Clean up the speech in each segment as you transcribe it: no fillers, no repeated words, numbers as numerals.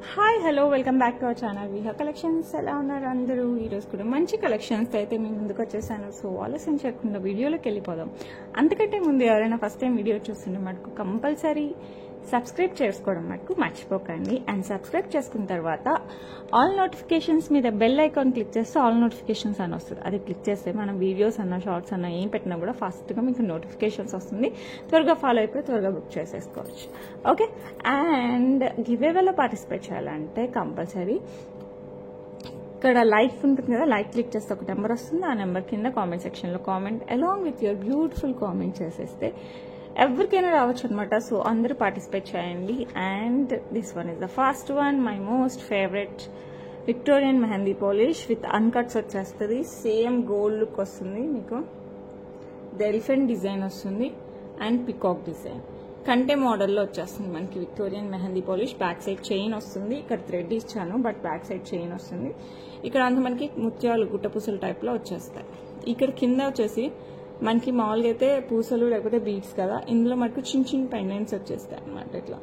Hi hello welcome back to our channel Viha collections. ఎలా ఉన్నారు అందరూ? ఈరోజు కూడా మంచి కలెక్షన్స్ అయితే మేము ముందుకు వచ్చేసాను. సో ఆలస్యం చేయకుండా వీడియోలోకి వెళ్ళిపోదాం. అంతకంటే ముందు ఎవరైనా ఫస్ట్ టైం వీడియో చూస్తుంటే మటుకు కంపల్సరీ సబ్స్క్రైబ్ చేసుకోవడం మటుకు మర్చిపోకండి. అండ్ సబ్స్క్రైబ్ చేసుకున్న తర్వాత ఆల్ నోటిఫికేషన్స్ మీద బెల్ ఐకాన్ క్లిక్ చేస్తే ఆల్ నోటిఫికేషన్స్ అని వస్తుంది. అది క్లిక్ చేస్తే మనం వీడియోస్ అన్న షార్ట్స్ అన్న ఏం పెట్టినా కూడా ఫాస్ట్గా మీకు నోటిఫికేషన్స్ వస్తుంది. త్వరగా ఫాలో అయిపోయి త్వరగా బుక్ చేసేసుకోవచ్చు. ఓకే, అండ్ గివేవేలో పార్టిసిపేట్ చేయాలంటే కంపల్సరీ ఇక్కడ లైక్ ఉంటుంది కదా, లైక్ క్లిక్ చేస్తే ఒక నెంబర్ వస్తుంది. ఆ నెంబర్ కింద కామెంట్ సెక్షన్లో comment along with your beautiful comment చేసేస్తే ఎవరికైనా రావచ్చు అనమాట. సో అందరూ పార్టిసిపేట్ చేయండి. And this one is the first one, my most favourite Victorian mehndi polish with అన్కట్స్ వచ్చేస్తుంది. సేమ్ గోల్డ్ లుక్ వస్తుంది మీకు. ది ఎలిఫెంట్ డిజైన్ వస్తుంది అండ్ పికాక్ డిజైన్ కంటే మోడల్లో వచ్చేస్తుంది మనకి Victorian mehndi polish. Back side chain వస్తుంది. ఇక్కడ థ్రెడ్ ఇచ్చాను బట్ బ్యాక్ సైడ్ చైన్ వస్తుంది. ఇక్కడ అంత మనకి ముత్యాలు గుట్టపూసలు టైప్లో వచ్చేస్తాయి. ఇక్కడ కింద వచ్చేసి మనకి మామూలుగా అయితే పూసలు లేకపోతే బీడ్స్ కదా, ఇందులో మనకు చిన్న చిన్న పెండెంట్స్ వచ్చేస్తాయి అనమాట ఇట్లా.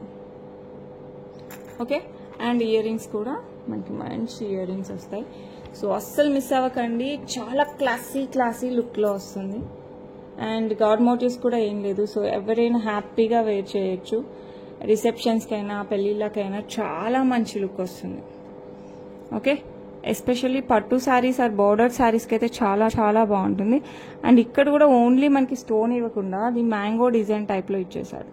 ఓకే, అండ్ ఇయర్ రింగ్స్ కూడా మనకి మంచి ఇయర్ రింగ్స్ వస్తాయి. సో అస్సలు మిస్ అవ్వకండి, చాలా క్లాసీ లుక్లో వస్తుంది. అండ్ గాడ్ మోటివ్స్ కూడా ఏం లేదు. సో ఎవరైనా హ్యాపీగా వేర్ చేయొచ్చు. రిసెప్షన్స్కైనా పెళ్ళిళ్ళకైనా చాలా మంచి లుక్ వస్తుంది. ఓకే, ఎస్పెషల్లీ పట్టు శారీస్ ఆర్ బోర్డర్ శారీస్కి అయితే చాలా చాలా బాగుంటుంది. అండ్ ఇక్కడ కూడా ఓన్లీ మనకి స్టోన్ ఇవ్వకుండా అది మ్యాంగో డిజైన్ టైప్లో ఇచ్చేసాడు,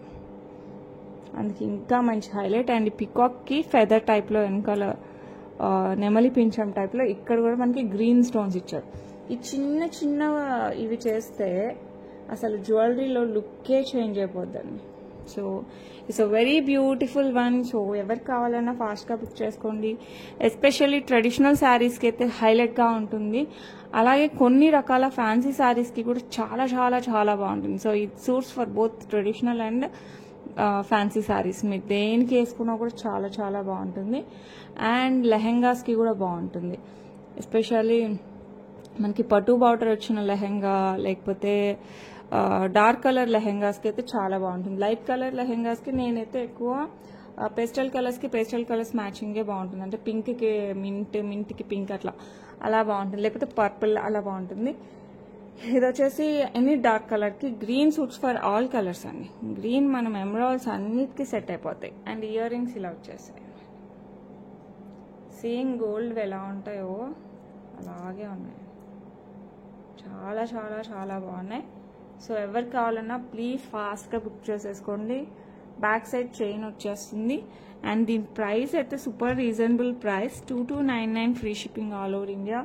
అందుకే ఇంకా మంచి హైలైట్. అండ్ పికాక్కి ఫెదర్ టైప్లో వెనకాల నెమలి పింఛం టైప్లో ఇక్కడ కూడా మనకి గ్రీన్ స్టోన్స్ ఇచ్చాడు. ఈ చిన్న చిన్న ఇవి చేస్తే అసలు జ్యువెలరీలో లుక్కే చేంజ్ అయిపోద్దండి. So it's a very beautiful one. So ఎవరికి కావాలన్నా ఫాస్ట్గా బుక్ చేసుకోండి. ఎస్పెషల్లీ ట్రెడిషనల్ శారీస్కి అయితే హైలైట్గా ఉంటుంది. అలాగే కొన్ని రకాల ఫ్యాన్సీ శారీస్కి కూడా చాలా చాలా చాలా బాగుంటుంది. So it suits for both traditional and fancy saris. మీరు దేనికి వేసుకున్నా కూడా చాలా చాలా బాగుంటుంది. అండ్ లెహెంగాస్కి కూడా బాగుంటుంది. ఎస్పెషల్లీ మనకి పట్టు బార్డర్ వచ్చిన లెహెంగా లేకపోతే డార్క్ కలర్ లెహెంగాస్కి అయితే చాలా బాగుంటుంది. లైట్ కలర్ లెహెంగాస్కి నేనైతే ఎక్కువ పేస్టల్ కలర్స్ మ్యాచింగే బాగుంటుంది. అంటే పింక్కి మింట్కి పింక్ అలా బాగుంటుంది, లేకపోతే పర్పుల్ అలా బాగుంటుంది. ఇది వచ్చేసి ఎనీ డార్క్ కలర్కి green suits for all colours అండి. గ్రీన్ మనం ఎమరాల్డ్స్ అన్నిటికీ సెట్ అయిపోతాయి. అండ్ ఇయర్ రింగ్స్ ఇలా వచ్చేస్తాయి. సేమ్ గోల్డ్ ఎలా ఉంటాయో అలాగే ఉన్నాయి. చాలా చాలా చాలా బాగున్నాయి. సో ఎవరికి కావాలన్నా ప్లీజ్ ఫాస్ట్గా బుక్ చేసేసుకోండి. బ్యాక్ సైడ్ చైన్ వచ్చేస్తుంది. అండ్ దీని ప్రైస్ అయితే super reasonable price, 2299 free shipping all over India.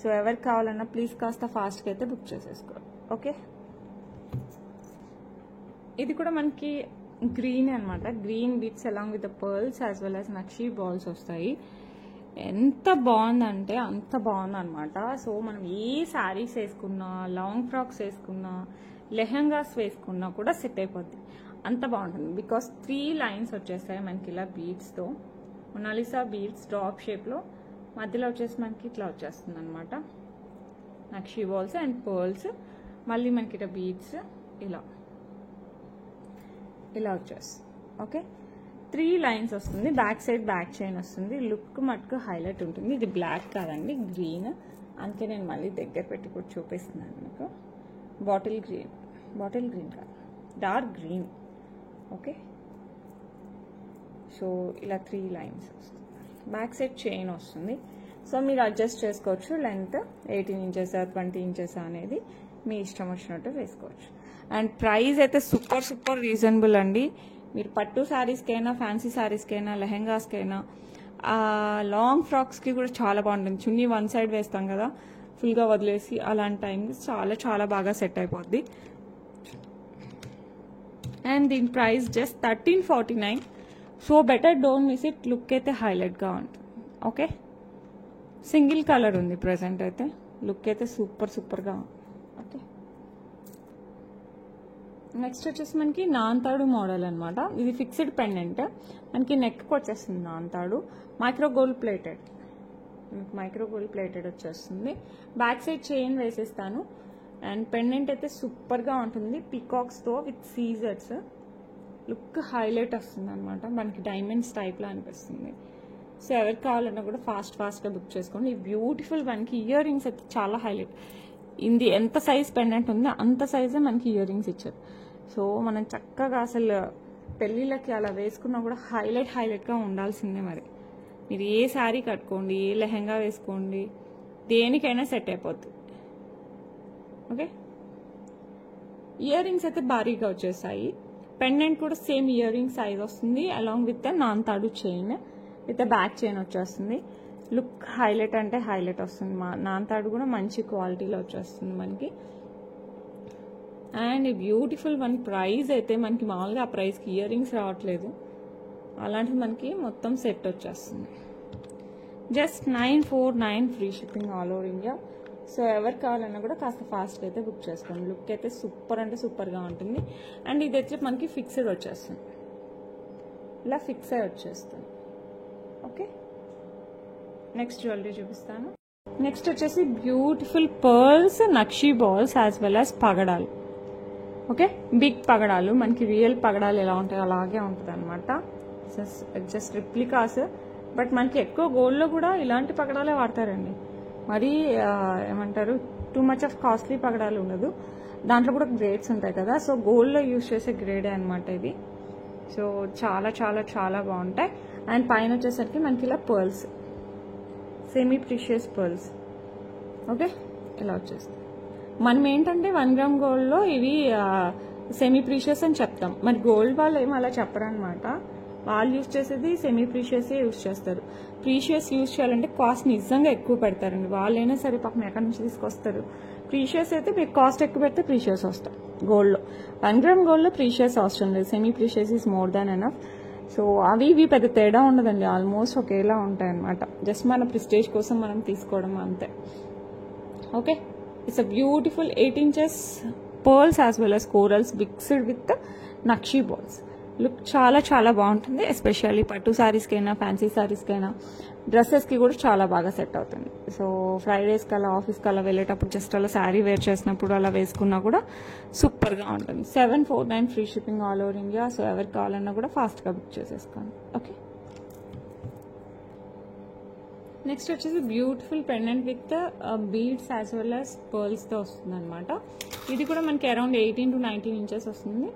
So ఎవరికి కావాలన్నా ప్లీజ్ కాస్త ఫాస్ట్గా అయితే బుక్ చేసేసుకోండి. ఓకే, ఇది కూడా మనకి గ్రీన్ అనమాట. Green beats along with the pearls as well as nakshi balls వస్తాయి. ఎంత బాగుందంటే అంత బాగుంది అనమాట. సో మనం ఏ శారీస్ వేసుకున్నా, లాంగ్ ఫ్రాక్స్ వేసుకున్నా, లెహంగాస్ వేసుకున్నా కూడా సెట్ అయిపోద్ది. అంత బాగుంటుంది. బికాస్ 3 లైన్స్ వచ్చేస్తాయి మనకి ఇలా బీడ్స్తో. మొనాలిసా బీడ్స్ డ్రాప్ షేప్లో, మధ్యలో వచ్చేసి మనకి ఇట్లా వచ్చేస్తుంది అనమాట నక్షీ బాల్స్ అండ్ పర్ల్స్. మళ్ళీ మనకి ఇట్లా బీడ్స్ ఇలా వచ్చేస్తుంది. ఓకే, 3 లైన్స్ వస్తుంది. బ్యాక్ సైడ్ బ్యాక్ చైన్ వస్తుంది. లుక్ మటుకు హైలైట్ ఉంటుంది. ఇది బ్లాక్ కాదండి, గ్రీన్. అందుకే నేను మళ్ళీ దగ్గర పెట్టి కూడా చూపిస్తున్నాను మీకు. బాటిల్ గ్రీన్ కాదు, డార్క్ గ్రీన్. ఓకే, సో ఇలా 3 లైన్స్ వస్తుంది. బ్యాక్ సైడ్ చైన్ వస్తుంది. సో మీరు అడ్జస్ట్ చేసుకోవచ్చు. లెంత్ 18 ఇంచెస్ 20 ఇంచెస్ అనేది మీ ఇష్టం వచ్చినట్టు వేసుకోవచ్చు. అండ్ ప్రైస్ అయితే సూపర్ రీజనబుల్ అండి. మీరు పట్టు శారీస్కైనా, ఫ్యాన్సీ శారీస్కైనా, లెహెంగాస్కైనా, లాంగ్ ఫ్రాక్స్కి కూడా చాలా బాగుంటుంది. చున్నీ వన్ సైడ్ వేస్తాం కదా ఫుల్గా వదిలేసి, అలాంటి టైంకి చాలా చాలా బాగా సెట్ అయిపోద్ది. అండ్ దీని price just 1349. So better don't miss it. Look అయితే హైలైట్గా ఉంటుంది. ఓకే, సింగిల్ కలర్ ఉంది ప్రజెంట్ అయితే. లుక్ అయితే సూపర్గా ఉంది. ఓకే, నెక్స్ట్ వచ్చేసి మనకి నాన్తాడు మోడల్ అనమాట. ఇది ఫిక్స్డ్ పెండెంట్, మనకి నెక్కి వచ్చేస్తుంది నాన్తాడు. మైక్రో గోల్డ్ ప్లేటెడ్ వచ్చేస్తుంది. బ్యాక్ సైడ్ చైన్ వేసేస్తాను. అండ్ పెండెంట్ అయితే సూపర్గా ఉంటుంది. పికాక్స్తో విత్ సీజర్స్. లుక్ హైలైట్ వస్తుంది అనమాట. మనకి డైమండ్స్ టైప్లో అనిపిస్తుంది. సో ఎవరికి కావాలన్నా కూడా ఫాస్ట్గా బుక్ చేసుకోండి. ఈ బ్యూటిఫుల్ మనకి ఇయర్ రింగ్స్ అయితే చాలా హైలైట్. ఇది ఎంత సైజ్ పెండెంట్ ఉందో అంత సైజే మనకి ఇయర్ రింగ్స్ ఇచ్చారు. సో మనం చక్కగా అసలు పెళ్ళిళ్ళకి అలా వేసుకున్నా కూడా హైలైట్గా ఉండాల్సిందే. మరి మీరు ఏ శారీ కట్టుకోండి, ఏ లెహెంగా వేసుకోండి, దేనికైనా సెట్ అయిపోతుంది. ఓకే, ఇయర్ రింగ్స్ అయితే భారీగా వచ్చేసాయి. పెండెంట్ కూడా సేమ్ ఇయర్ రింగ్ సైజ్ వస్తుంది, అలాంగ్ విత్ నాన్తాడు చైన్ విత్ బ్యాక్ చైన్ వచ్చేస్తుంది. లుక్ హైలైట్ అంటే హైలైట్ వస్తుంది. నాన్తాడు కూడా మంచి క్వాలిటీలో వచ్చేస్తుంది మనకి. అండ్ బ్యూటిఫుల్ వన్ ప్రైస్ అయితే మనకి మామూలుగా ఆ ప్రైస్కి ఇయర్ రింగ్స్ రావట్లేదు, అలాంటిది మనకి మొత్తం సెట్ వచ్చేస్తుంది. Just 949 free shipping all over India. So ఎవరు కావాలన్నా కూడా కాస్త ఫాస్ట్గా అయితే బుక్ చేసుకోండి. లుక్ అయితే సూపర్ అంటే సూపర్గా ఉంటుంది. అండ్ ఇది వచ్చి మనకి ఫిక్స్డ్ వచ్చేస్తుంది, ఇలా ఫిక్స్ అయి వచ్చేస్తుంది. ఓకే, నెక్స్ట్ జ్యువెలరీ చూపిస్తాను. నెక్స్ట్ వచ్చేసి బ్యూటిఫుల్ పర్ల్స్ నక్షీ బాల్స్ యాజ్ వెల్ యాజ్ పగడాలు. ఓకే, బిగ్ పగడాలు మనకి రియల్ పగడాలు ఎలా ఉంటాయో అలాగే ఉంటుంది అనమాట. జస్ట్ రిప్లికాస్, బట్ మనకి ఎక్కువ గోల్డ్లో కూడా ఇలాంటి పగడాలే వాడతారండి. మరీ ఏమంటారు టూ మచ్ ఆఫ్ కాస్ట్లీ పగడాలు ఉండదు. దాంట్లో కూడా గ్రేడ్స్ ఉంటాయి కదా, సో గోల్డ్లో యూజ్ చేసే గ్రేడే అనమాట ఇది. సో చాలా చాలా చాలా బాగుంటాయి. అండ్ పైన వచ్చేసరికి మనకి ఇలా pearls, semi precious pearls. Okay, ఇలా వచ్చేస్తాయి. మనం ఏంటంటే 1 గ్రామ్ గోల్డ్లో ఇవి సెమీ ప్రీషియస్ అని చెప్తాం, మరి గోల్డ్ వాళ్ళు ఏమో అలా చెప్పరనమాట. వాళ్ళు యూజ్ చేసేది సెమీ ప్రీషియసే యూజ్ చేస్తారు. ప్రీషియస్ యూజ్ చేయాలంటే కాస్ట్ నిజంగా ఎక్కువ పెడతారండి. వాళ్ళైనా సరే పాపం ఎక్కడి నుంచి తీసుకొస్తారు. ప్రీషియస్ అయితే మీకు కాస్ట్ ఎక్కువ పెడితే ప్రీషియస్ వస్తాయి. గోల్డ్లో 1 గ్రామ్ గోల్డ్లో ప్రీషియస్ అవసరం లేదు, semi precious is more than enough. So అవి ఇవి పెద్ద తేడా ఉండదండి, ఆల్మోస్ట్ ఒకేలా ఉంటాయి అనమాట. జస్ట్ మన ప్రిస్టేజ్ కోసం మనం తీసుకోవడం అంతే. Okay, it's a beautiful 8 inches pearls as well as corals mixed with nakshi balls. Look చాలా చాలా బాగుంటుంది. ఎస్పెషల్లీ పట్టు శారీస్కైనా, ఫ్యాన్సీ శారీస్కైనా, డ్రెస్సెస్కి కూడా చాలా బాగా సెట్ అవుతుంది. సో ఫ్రైడేస్కి అలా ఆఫీస్కి అలా వెళ్ళేటప్పుడు జస్ట్ అలా శారీ వేర్ చేసినప్పుడు అలా వేసుకున్నా కూడా సూపర్గా ఉంటుంది. 749 free shipping all over India. So ఎవరికి కావాలన్నా కూడా ఫాస్ట్గా బుక్ చేసేసుకోండి. ఓకే, నెక్స్ట్ వచ్చేసి beautiful pendant with beads as well as పర్ల్స్తో వస్తుంది అనమాట. ఇది కూడా మనకి అరౌండ్ 18 to 19 inches వస్తుంది.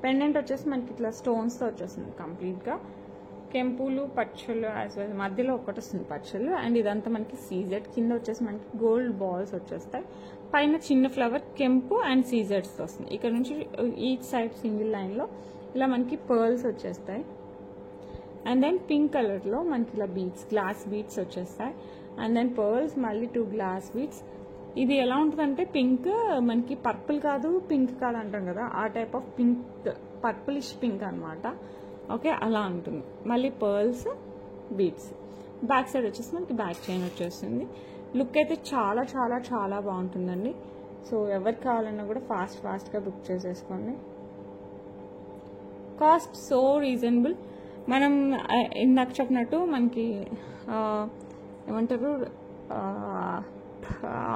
పెండెంట్ వచ్చేసి మనకి ఇట్లా స్టోన్స్తో వచ్చేస్తుంది కంప్లీట్గా. కెంపులు, పచ్చళ్ళు యాజ్ వెల్, మధ్యలో ఒకటి వస్తుంది పచ్చళ్ళు. అండ్ ఇదంతా మనకి సీజెడ్, కింద వచ్చేసి మనకి గోల్డ్ బాల్స్ వచ్చేస్తాయి. పైన చిన్న ఫ్లవర్ కెంపు అండ్ సీజెడ్స్తో వస్తుంది. ఇక్కడ నుంచి ఈచ్ సైడ్ సింగిల్ లైన్లో ఇలా మనకి పర్ల్స్ వచ్చేస్తాయి. అండ్ దెన్ పింక్ కలర్లో మనకి ఇలా బీడ్స్, గ్లాస్ బీడ్స్ వచ్చేస్తాయి. అండ్ దెన్ పర్ల్స్, మళ్ళీ 2 గ్లాస్ బీడ్స్. ఇది ఎలా ఉంటుందంటే పింక్ మనకి పర్పుల్ కాదు, పింక్ కాదు అంటాం కదా, ఆ type of pink, purplish pink అనమాట. ఓకే, అలా ఉంటుంది. మళ్ళీ పర్ల్స్, బీడ్స్. బ్యాక్ సైడ్ వచ్చేసి మనకి బ్యాక్ చైన్ వచ్చేస్తుంది. లుక్ అయితే చాలా చాలా చాలా బాగుంటుందండి. సో ఎవరికి కావాలన్నా కూడా ఫాస్ట్గా బుక్ చేసేసుకోండి. Cost so reasonable. మనం ఇందాక చెప్పినట్టు మనకి ఏమంటారు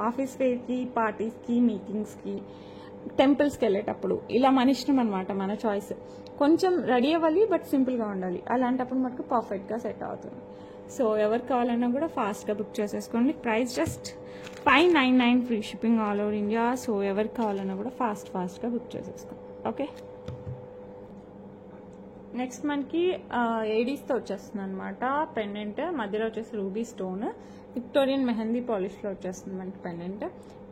ఆఫీస్ వేర్కి, పార్టీస్కి, మీటింగ్స్కి, టెంపుల్స్కి వెళ్ళేటప్పుడు ఇలా మన ఇష్టం అనమాట, మన చాయిస్. కొంచెం రెడీ అవ్వాలి బట్ సింపుల్గా ఉండాలి, అలాంటప్పుడు మనకు పర్ఫెక్ట్గా సెట్ అవుతుంది. సో ఎవరికి కావాలన్నా కూడా ఫాస్ట్గా బుక్ చేసేసుకోండి. Price just 599 free shipping all over India. So ఎవరికి కావాలన్నా కూడా ఫాస్ట్గా బుక్ చేసేసుకోండి. ఓకే, నెక్స్ట్ మనకి ఏడీస్తో వచ్చేస్తుంది అనమాట పెండెంట్. మధ్యలో వచ్చేసి రూబీ స్టోన్, విక్టోరియన్ మెహందీ పాలిష్లో వచ్చేస్తుంది మనకి pendant.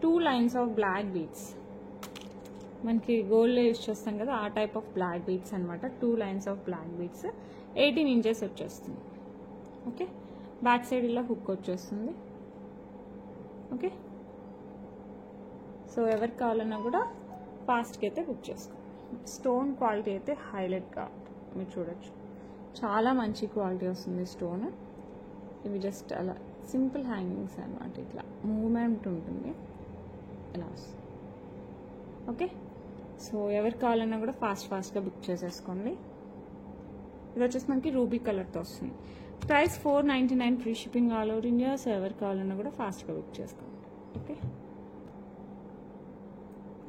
2 lines of black beads, మనకి గోల్డ్లో యూజ్ చేస్తాం కదా ఆ టైప్ ఆఫ్ బ్లాక్ బీడ్స్ అనమాట. 2 lines of black beads, 18 inches వచ్చేస్తుంది. ఓకే, బ్యాక్ సైడ్ ఇలా హుక్ వచ్చేస్తుంది. ఓకే, సో ఎవరికి కావాలన్నా కూడా ఫాస్ట్గా అయితే బుక్ చేసుకోండి. స్టోన్ క్వాలిటీ అయితే హైలైట్గా మీరు చూడొచ్చు, చాలా మంచి క్వాలిటీ వస్తుంది స్టోన్. ఇవి జస్ట్ అలా సింపుల్ హ్యాంగింగ్స్ అనమాట, ఇట్లా మూవ్మెంట్ ఉంటుంది ఇలా వస్తుంది. ఓకే, సో ఎవరికి కావాలన్నా కూడా ఫాస్ట్గా బుక్ చేసేసుకోండి. ఇది వచ్చేసి మనకి రూబీ కలర్తో వస్తుంది. Price 499 free shipping all over India. So ఎవరికి కావాలన్నా కూడా ఫాస్ట్గా బుక్ చేసుకోండి. ఓకే,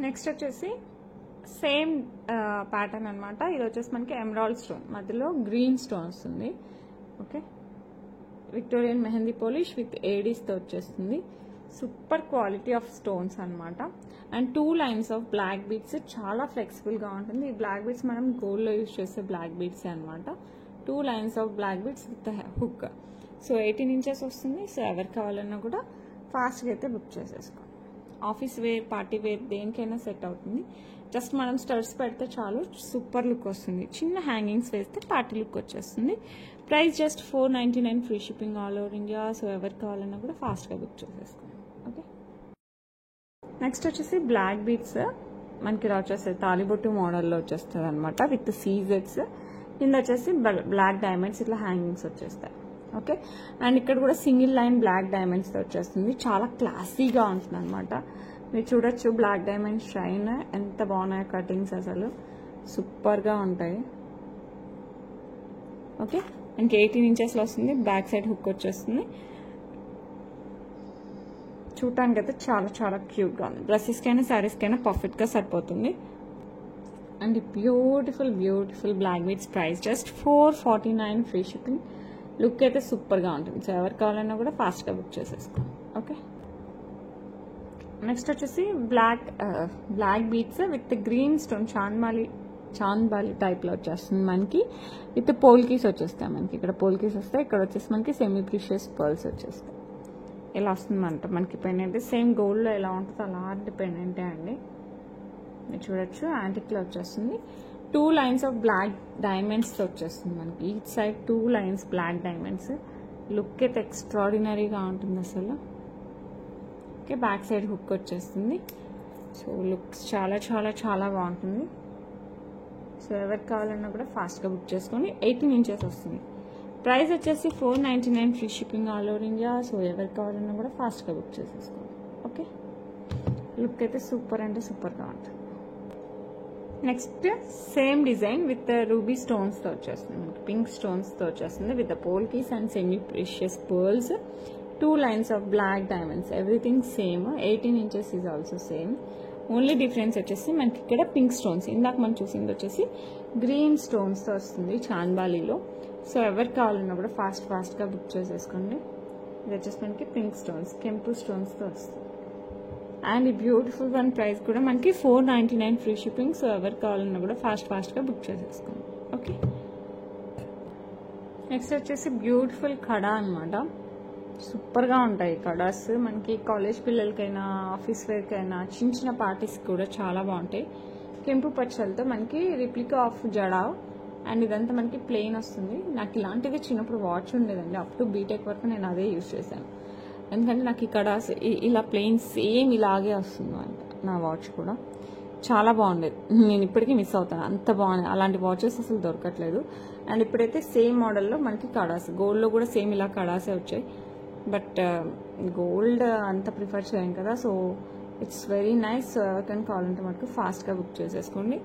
నెక్స్ట్ వచ్చేసి సేమ్ ప్యాటర్న్ అనమాట. ఇది వచ్చేసి మనకి ఎమరాల్డ్ స్టోన్, మధ్యలో గ్రీన్ స్టోన్ వస్తుంది. Okay, Victorian mehndi polish with ఏడీస్తో వచ్చేస్తుంది. సూపర్ క్వాలిటీ ఆఫ్ స్టోన్స్ అనమాట. And 2 lines of black beads, చాలా ఫ్లెక్సిబుల్గా ఉంటుంది. ఈ బ్లాక్ బీడ్స్ మనం గోల్డ్లో యూజ్ చేసే బ్లాక్ బీడ్స్ అనమాట. 2 lines of black beads with hook. So 18 inches వస్తుంది. సో ఎవరు కావాలన్నా కూడా ఫాస్ట్గా అయితే బుక్ చేసేసుకోండి. ఆఫీస్ వేర్, పార్టీ వేర్ దేనికైనా సెట్ అవుతుంది. జస్ట్ మనం స్టడ్స్ పెడితే చాలు, సూపర్ లుక్ వస్తుంది. చిన్న హ్యాంగింగ్స్ వేస్తే పార్టీ లుక్ వచ్చేస్తుంది. Price just 499, free shipping all over India. So ఎవరు కావాలన్నా కూడా ఫాస్ట్గా బుక్ చేసేసుకోండి. ఓకే, నెక్స్ట్ వచ్చేసి బ్లాక్ బీడ్స్ మనకి ఇలా వచ్చేస్తుంది. తాలిబొట్టు మోడల్లో వచ్చేస్తుంది అనమాట విత్ సీజెడ్స్. కింద వచ్చేసి బ్లాక్ డైమండ్స్ ఇట్లా హ్యాంగింగ్స్ వచ్చేస్తాయి. ఓకే, అండ్ ఇక్కడ కూడా సింగిల్ లైన్ బ్లాక్ డైమండ్స్తో వచ్చేస్తుంది. చాలా క్లాసీగా ఉంటుంది అనమాట. మీరు చూడొచ్చు బ్లాక్ డైమండ్ షైన్ ఎంత బాగున్నాయి కటింగ్స్, అసలు సూపర్గా ఉంటాయి. ఓకే, మనకి 18 ఇంచెస్లో వస్తుంది. బ్యాక్ సైడ్ హుక్ వచ్చేస్తుంది. చూడటానికి అయితే చాలా చాలా క్యూట్గా ఉంది. డ్రెస్సెస్కైనా శారీస్కైనా పర్ఫెక్ట్గా సరిపోతుంది. And beautiful beautiful black beads. Price just 449, free shipping. Look అయితే సూపర్గా ఉంటుంది. సో ఎవరు కావాలన్నా కూడా ఫాస్ట్గా బుక్ చేసేసుకోండి. ఓకే, నెక్స్ట్ వచ్చేసి black beads with green stone chandbali టైప్లో వచ్చేస్తుంది మనకి. విత్ పోల్కీస్ వచ్చేస్తాయి మనకి. ఇక్కడ పోల్కీస్ వస్తాయి, ఇక్కడ వచ్చేసి మనకి సెమీ ప్రీషియస్ పర్ల్స్ వచ్చేస్తాయి. ఇలా వస్తుందంట మనకి పెండెంట్. సేమ్ గోల్డ్లో ఎలా ఉంటుందో అలాంటి పెండెంటే అండి. మీరు చూడొచ్చు యాంటిక్లో వచ్చేస్తుంది. 2 లైన్స్ ఆఫ్ బ్లాక్ డైమండ్స్తో వచ్చేస్తుంది మనకి. Each side 2 lines black diamonds. Look అయితే ఎక్స్ట్రాడినరీగా ఉంటుంది అసలు. ఓకే, బ్యాక్ సైడ్ హుక్ వచ్చేస్తుంది. సో లుక్స్ చాలా చాలా చాలా బాగుంటుంది. సో ఎవరికి కావాలన్నా కూడా ఫాస్ట్గా బుక్ చేసుకొని 18 ఇంచెస్ వస్తుంది. ప్రైస్ వచ్చేసి 499, free shipping all over India. So ఎవరికి కావాలన్నా కూడా ఫాస్ట్గా బుక్ చేసేసుకోండి. ఓకే, లుక్ అయితే సూపర్ అంటే సూపర్గా ఉంటుంది. Next same design with ruby స్టోన్స్తో వచ్చేస్తుంది మనకి. పింక్ స్టోన్స్తో వచ్చేస్తుంది with polkis and semi precious pearls. 2 lines of black diamonds. Everything same. 18 inches is also same. Only difference వచ్చేసి మనకి ఇక్కడ పింక్ స్టోన్స్. ఇందాక మనం చూసింది వచ్చేసి గ్రీన్ స్టోన్స్తో వస్తుంది చాంద్బాలిలో. సో ఎవరికి కావాలన్నా కూడా ఫాస్ట్గా బుక్ చేసేసుకోండి. ఇది వచ్చేసి మనకి పింక్ స్టోన్స్, కెంపు స్టోన్స్తో వస్తుంది. అండ్ ఈ బ్యూటిఫుల్ వన్ ప్రైస్ కూడా మనకి 499, ఫ్రీ షిప్పింగ్. సో ఎవరికి కావాలన్నా కూడా ఫాస్ట్గా బుక్ చేసేసుకోండి. ఓకే, నెక్స్ట్ వచ్చేసి బ్యూటిఫుల్ కడా అనమాట. సూపర్గా ఉంటాయి కడాస్ మనకి. కాలేజ్ పిల్లలకైనా, ఆఫీస్ వేర్కైనా, చిన్న చిన్న పార్టీస్కి కూడా చాలా బాగుంటాయి. కెంపు పచ్చలతో మనకి రిప్లికా ఆఫ్ జడా. అండ్ ఇదంతా మనకి ప్లెయిన్ వస్తుంది. నాకు ఇలాంటివి చిన్నప్పుడు వాచ్ ఉండేదండి. అప్ టు బీటెక్ వరకు నేను అదే యూజ్ చేశాను. ఎందుకంటే నాకు ఈ కడాస్ ఇలా ప్లెయిన్ సేమ్ ఇలాగే వస్తుంది అంట. నా వాచ్ కూడా చాలా బాగుండేది. నేను ఇప్పటికీ మిస్ అవుతాను, అంత బాగుంది. అలాంటి వాచెస్ అసలు దొరకట్లేదు. అండ్ ఇప్పుడైతే సేమ్ మోడల్లో మనకి కడాస్, గోల్డ్లో కూడా సేమ్ ఇలా కడాసే వచ్చాయి. బట్ గోల్డ్ అంత ప్రిఫర్ చేయం కదా. So it's very nice. So ఎవరికైనా కావాలంటే మనకు ఫాస్ట్గా బుక్ చేసేసుకోండి.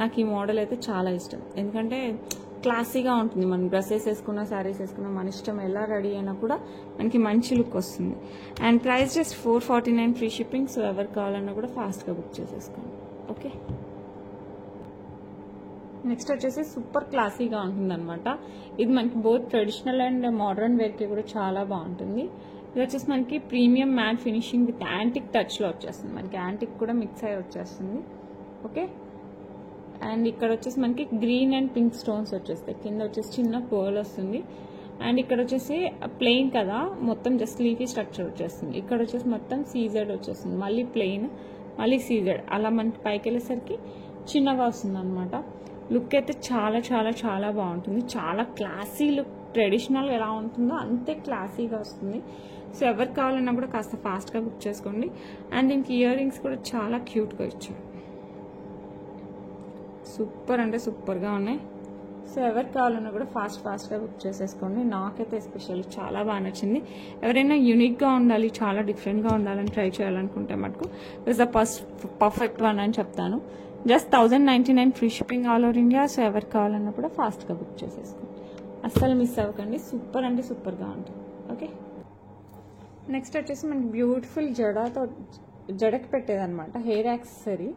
నాకు ఈ మోడల్ అయితే చాలా ఇష్టం. ఎందుకంటే క్లాసీగా ఉంటుంది. మనం డ్రెస్సెస్ వేసుకున్నా, శారీస్ వేసుకున్నా, మన ఇష్టం ఎలా రెడీ అయినా కూడా మనకి మంచి లుక్ వస్తుంది. And price just 449, free shipping. So ఎవరికి కావాలన్నా కూడా ఫాస్ట్గా బుక్ చేసేసుకోండి. ఓకే, నెక్స్ట్ వచ్చేసి సూపర్ క్లాసీగా ఉంటుంది అనమాట. ఇది మనకి బోత్ ట్రెడిషనల్ అండ్ మోడర్న్ వేర్కి కూడా చాలా బాగుంటుంది. ఇది వచ్చేసి మనకి premium matte finishing with antique టచ్లో వచ్చేస్తుంది. మనకి యాంటిక్ కూడా మిక్స్ అయ్యి వచ్చేస్తుంది. ఓకే, అండ్ ఇక్కడ వచ్చేసి మనకి గ్రీన్ అండ్ పింక్ స్టోన్స్ వచ్చేస్తాయి. కింద వచ్చేసి చిన్న పర్ల్ వస్తుంది. అండ్ ఇక్కడ వచ్చేసి ప్లెయిన్ కదా, మొత్తం జస్ట్ లీఫీ స్ట్రక్చర్ వచ్చేస్తుంది. ఇక్కడ వచ్చేసి మొత్తం సీజెడ్ వచ్చేస్తుంది. మళ్ళీ ప్లెయిన్, మళ్ళీ సీజెడ్, అలా మనకి పైకి వెళ్ళేసరికి చిన్నగా వస్తుంది అనమాట. లుక్ అయితే చాలా చాలా చాలా బాగుంటుంది. చాలా క్లాసీ లుక్. ట్రెడిషనల్ ఎలా ఉంటుందో అంతే క్లాసీగా వస్తుంది. సో ఎవరికి కావాలన్నా కూడా కాస్త ఫాస్ట్గా బుక్ చేసుకోండి. అండ్ దీనికి ఇయర్ రింగ్స్ కూడా చాలా క్యూట్గా ఇచ్చారు. సూపర్ అంటే సూపర్గా ఉన్నాయి. సో ఎవరికి కావాలన్నా కూడా ఫాస్ట్గా బుక్ చేసేసుకోండి. నాకైతే ఎస్పెషల్లీ చాలా బాగా నచ్చింది. ఎవరైనా యూనిక్గా ఉండాలి, చాలా డిఫరెంట్గా ఉండాలని ట్రై చేయాలనుకుంటే మటుకు ఇట్స్ ద పర్ఫెక్ట్ వన్ అని చెప్తాను. Just 1099, free shipping all over India. So ఎవరికి కావాలన్నా కూడా ఫాస్ట్గా బుక్ చేసేసుకోండి. అస్సలు మిస్ అవ్వకండి. సూపర్ అంటే సూపర్గా ఉంటుంది. ఓకే, నెక్స్ట్ వచ్చేసి మనకి బ్యూటిఫుల్ జడకి పెట్టేదన్నమాట, హెయిర్ యాక్సెసరీ.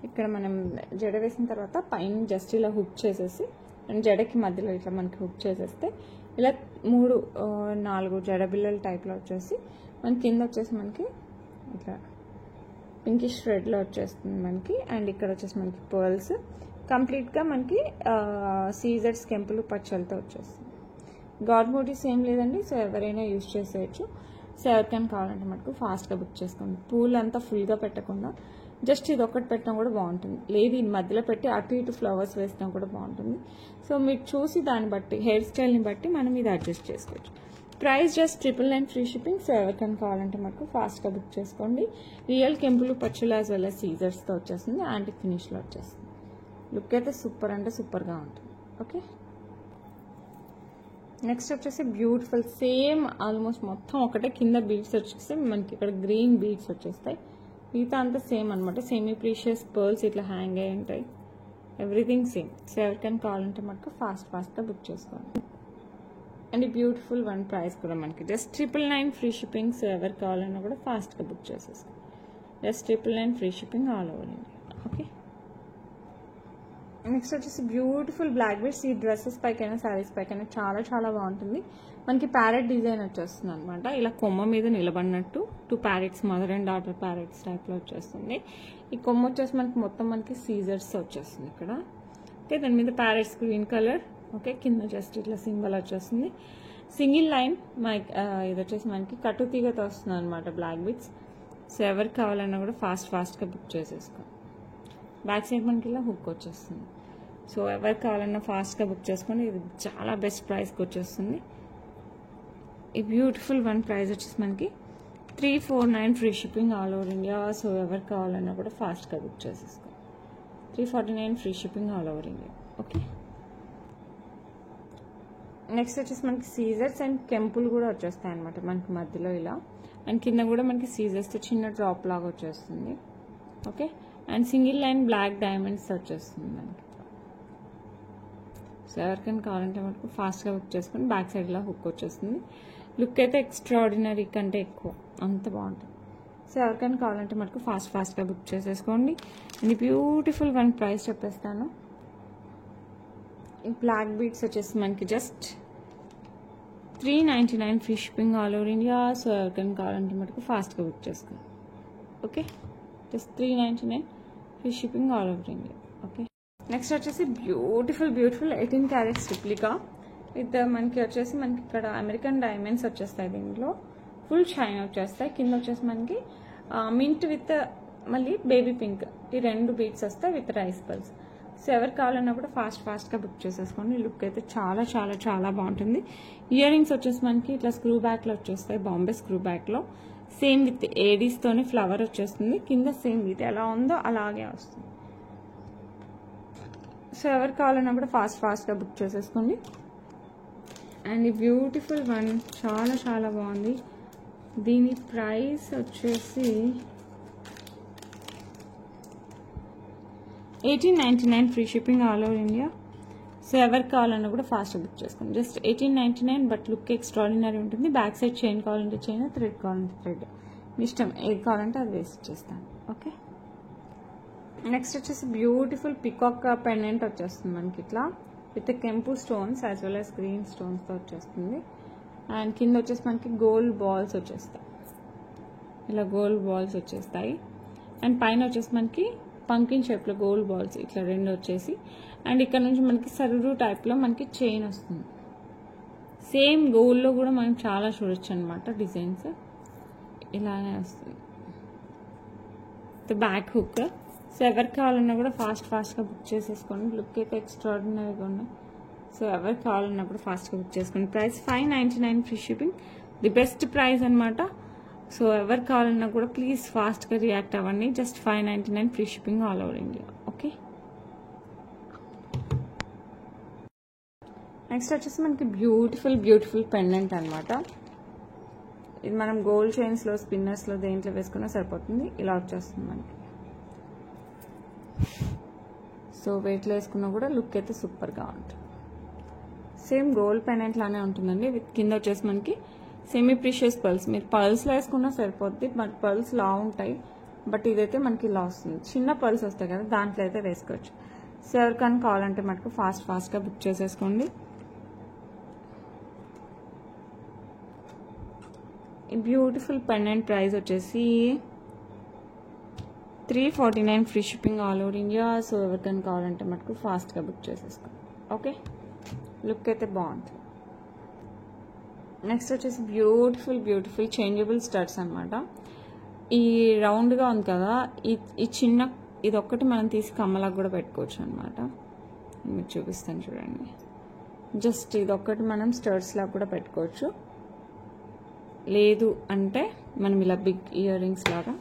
ఇక్కడ మనం జడ వేసిన తర్వాత పైన జస్ట్ ఇలా హుక్ చేసేసి, అండ్ జడకి మధ్యలో ఇట్లా మనకి హుక్ చేసేస్తే ఇలా 4 జడబిల్లల టైప్లో వచ్చేసి మనకి కింద వచ్చేసి మనకి ఇట్లా పింకిష్ రెడ్లో వచ్చేస్తుంది మనకి. అండ్ ఇక్కడ వచ్చేసి మనకి పర్ల్స్ కంప్లీట్గా మనకి సీజర్స్ కెంపులు పచ్చలతో వచ్చేస్తుంది. గాడ్ మోటివ్స్ ఏం లేదండి. సో ఎవరైనా యూజ్ చేసేయచ్చు. సో ఎవరికైనా కావాలంటే మనకు ఫాస్ట్గా బుక్ చేసుకోండి. పూలు అంతా ఫుల్గా పెట్టకుండా జస్ట్ ఇది ఒకటి పెట్టినా కూడా బాగుంటుంది. లేదు ఈ మధ్యలో పెట్టి అటు ఇటు ఫ్లవర్స్ వేసినా కూడా బాగుంటుంది. సో మీరు చూసి దాన్ని బట్టి హెయిర్ స్టైల్ని బట్టి మనం ఇది అడ్జస్ట్ చేసుకోవచ్చు. Price just 999 free shipping. So ఎవరికైనా కావాలంటే మనకు ఫాస్ట్గా బుక్ చేసుకోండి. రియల్ కెంపులు పచ్చులు యాజ్ వెల్ as సీజర్స్తో వచ్చేస్తుంది. యాంటిక్ ఫినిష్లో వచ్చేస్తుంది. లుక్ అయితే సూపర్ అంటే సూపర్గా ఉంటుంది. ఓకే, నెక్స్ట్ వచ్చేసి బ్యూటిఫుల్ సేమ్ ఆల్మోస్ట్ మొత్తం ఒకటే. కింద బీడ్స్ వచ్చేస్తే మనకి ఇక్కడ గ్రీన్ బీడ్స్ వచ్చేస్తాయి. మిగతా అంతా సేమ్ అనమాట. సెమీ ప్రీషియస్ పర్ల్స్ ఇట్లా హ్యాంగ్ అయి ఉంటాయి. Everything same. సో ఎవరికైనా కావాలంటే మనకు ఫాస్ట్గా బుక్ చేసుకోండి. అండ్ బ్యూటిఫుల్ వన్ ప్రైస్ కూడా మనకి జస్ట్ 999 ఫ్రీ షిప్పింగ్. సో ఎవరు కావాలన్నా కూడా ఫాస్ట్గా బుక్ చేసేసుకోండి. Just 999 free shipping all over India. Okay, next వచ్చేసి బ్యూటిఫుల్ బ్లాక్ బీడ్స్. ఈ డ్రెస్సెస్ పైకైనా శారీస్ పైకైనా చాలా చాలా బాగుంటుంది. మనకి ప్యారెట్ డిజైన్ వచ్చేస్తుంది అనమాట. ఇలా కొమ్మ మీద నిలబడినట్టు 2 parrots, mother and daughter parrots టైప్లో వచ్చేస్తుంది. ఈ కొమ్మ వచ్చేసి మనకి మొత్తం సీజర్స్ వచ్చేస్తుంది ఇక్కడ. ఓకే, దాని మీద ప్యారెట్స్ గ్రీన్ కలర్. ఓకే, కింద జస్ట్ ఇట్లా సింబల్ వచ్చేస్తుంది. సింగిల్ లైన్ ఇది వచ్చేసి మనకి కట్టు తీగతో వస్తుంది అనమాట బ్లాక్ బీడ్స్. సో ఎవరికి కావాలన్నా కూడా ఫాస్ట్గా బుక్ చేసేసుకోండి. బ్యాక్ సైడ్ మనకి ఇలా హుక్ వచ్చేస్తుంది. సో ఎవరికి కావాలన్నా ఫాస్ట్గా బుక్ చేసుకోండి. ఇది చాలా బెస్ట్ ప్రైస్కి వచ్చేస్తుంది. ఈ బ్యూటిఫుల్ వన్ ప్రైస్ వచ్చేసి మనకి 349 free shipping all over India. So ఎవరికి కావాలన్నా కూడా ఫాస్ట్గా బుక్ చేసేసుకోండి. 349 free shipping all over India. Okay, next వచ్చేసి మనకి సీజర్స్ అండ్ కెంపులు కూడా వచ్చేస్తాయి అనమాట మనకి మధ్యలో ఇలా. అండ్ కింద కూడా మనకి సీజర్స్తో చిన్న డ్రాప్ లాగా వచ్చేస్తుంది. Okay, and single line black diamonds వచ్చేస్తుంది మనకి. సో ఎవరికైనా కావాలంటే మనకు ఫాస్ట్గా బుక్ చేసుకుని బ్యాక్ సైడ్లో హుక్ వచ్చేస్తుంది. లుక్ అయితే ఎక్స్ట్రాడినరీ కంటే ఎక్కువ అంత బాగుంటుంది. సో ఎవరికైనా కావాలంటే మనకు ఫాస్ట్గా బుక్ చేసేసుకోండి. అండ్ బ్యూటిఫుల్ వన్ ప్రైస్ చెప్పేస్తాను. ఈ బ్లాక్ బీడ్స్ వచ్చేసి మనకి just 399 free shipping all over India. So ఎవరికైనా కావాలంటే మనకు ఫాస్ట్గా బుక్ చేసుకోండి. Okay, just 399 free shipping all over India. Okay, next వచ్చేసి బ్యూటిఫుల్ 18 క్యారెట్స్ రిప్లికా విత్ మనకి ఇక్కడ అమెరికన్ డైమండ్స్ వచ్చేస్తాయి. దీంట్లో ఫుల్ షైన్ వచ్చేస్తాయి. కింద వచ్చేసి మనకి మింట్ విత్ మళ్ళీ బేబీ పింక్ ఈ 2 బీడ్స్ వస్తాయి విత్ రైస్ పల్స్. సో ఎవరు కావాలన్నా కూడా ఫాస్ట్గా బుక్ చేసేసుకోండి. లుక్ అయితే చాలా చాలా చాలా బాగుంటుంది. ఇయర్ రింగ్స్ వచ్చేసి మనకి ఇట్లా స్క్రూ బ్యాక్లో వచ్చేస్తాయి. బాంబే స్క్రూ బ్యాక్లో సేమ్ విత్ ఏడీస్తోనే ఫ్లవర్ వచ్చేస్తుంది. కింద సేమ్ ఇది ఎలా ఉందో అలాగే వస్తుంది. సో ఎవరు కావాలన్నా కూడా ఫాస్ట్గా బుక్ చేసేసుకోండి. అండ్ ఈ బ్యూటిఫుల్ వన్ చాలా చాలా బాగుంది. దీని ప్రైస్ వచ్చేసి 1899 free shipping all over India. So ఎవరికి కావాలన్నా కూడా ఫాస్ట్గా బుక్ చేసుకోండి. జస్ట్ 1899 బట్ లుక్ ఎక్స్ట్రాడినరీ ఉంటుంది. బ్యాక్ సైడ్ చైన్ కావాలంటే చైన్, థ్రెడ్ కావాలంటే థ్రెడ్, మీ ఇష్టం ఏది కావాలంటే అది వేసి ఇచ్చేస్తాను. ఓకే, నెక్స్ట్ వచ్చేసి బ్యూటిఫుల్ పికాక్ పెండెంట్ వచ్చేస్తుంది మనకి ఇట్లా విత్ కెంపు stones as well as green స్టోన్స్తో వచ్చేస్తుంది. అండ్ కింద వచ్చేసి మనకి గోల్డ్ బాల్స్ వచ్చేస్తాయి. ఇలా గోల్డ్ బాల్స్ వచ్చేస్తాయి. అండ్ పైన వచ్చేసి మనకి పంకిన్ షేప్లో గోల్డ్ బాల్స్ ఇట్లా 2 వచ్చేసి. అండ్ ఇక్కడ నుంచి మనకి సరుడు టైప్లో మనకి చైన్ వస్తుంది. సేమ్ గోల్డ్లో కూడా మనం చాలా చూడొచ్చు అనమాట డిజైన్స్. ఇలానే వస్తుంది బ్యాక్ హుక్. సో ఎవరికి కావాలన్నా కూడా ఫాస్ట్గా బుక్ చేసేసుకోండి. లుక్ అయితే ఎక్స్ట్రాడినరీగా ఉన్నాయి. సో ఎవరికి కావాలన్నా కూడా ఫాస్ట్గా బుక్ చేసుకోండి. Price 599 free shipping, the best price అనమాట. సో ఎవరు కావాలన్నా కూడా ప్లీజ్ ఫాస్ట్గా రియాక్ట్ అవ్వండి. Just 599 free shipping all over India. Okay, next వచ్చేసి మనకి బ్యూటిఫుల్ పెండెంట్ అనమాట. ఇది మనం గోల్డ్ చైన్స్లో, స్పిన్నర్స్లో దేంట్లో వేసుకున్నా సరిపోతుంది. ఇలా వచ్చేస్తుంది మనకి. సో వెయిట్లో వేసుకున్నా కూడా లుక్ అయితే సూపర్గా ఉంటుంది. సేమ్ గోల్డ్ పెండెంట్ లానే ఉంటుందండి. విత్ కింద వచ్చేసి మనకి సెమీ ప్రీషియస్ పర్ల్స్. మీరు పర్ల్స్లో వేసుకున్నా సరిపోద్ది, బట్ పర్ల్స్ లా ఉంటాయి. బట్ ఇదైతే మనకి ఇలా వస్తుంది. చిన్న పర్ల్స్ వస్తాయి కదా, దాంట్లో అయితే వేసుకోవచ్చు. సో ఎవరికైనా కావాలంటే మనకు ఫాస్ట్గా బుక్ చేసేసుకోండి. ఈ బ్యూటిఫుల్ పెండెంట్ ప్రైస్ వచ్చేసి 349 free shipping all over India. So ఎవరికైనా కావాలంటే మటుకు ఫాస్ట్గా బుక్ చేసేసుకోండి. ఓకే, లుక్ అయితే బాగుంటుంది. నెక్స్ట్ వచ్చేసి బ్యూటిఫుల్ చేంజబుల్ స్టడ్స్ అనమాట. ఈ రౌండ్గా ఉంది కదా, ఈ చిన్న ఇది ఒక్కటి మనం తీసి కమ్మలాగా కూడా పెట్టుకోవచ్చు అనమాట. మీకు చూపిస్తాను చూడండి. జస్ట్ ఇది ఒక్కటి మనం స్టడ్స్ లాగా కూడా పెట్టుకోవచ్చు. లేదు అంటే మనం ఇలా బిగ్ ఇయర్ రింగ్స్ లాగా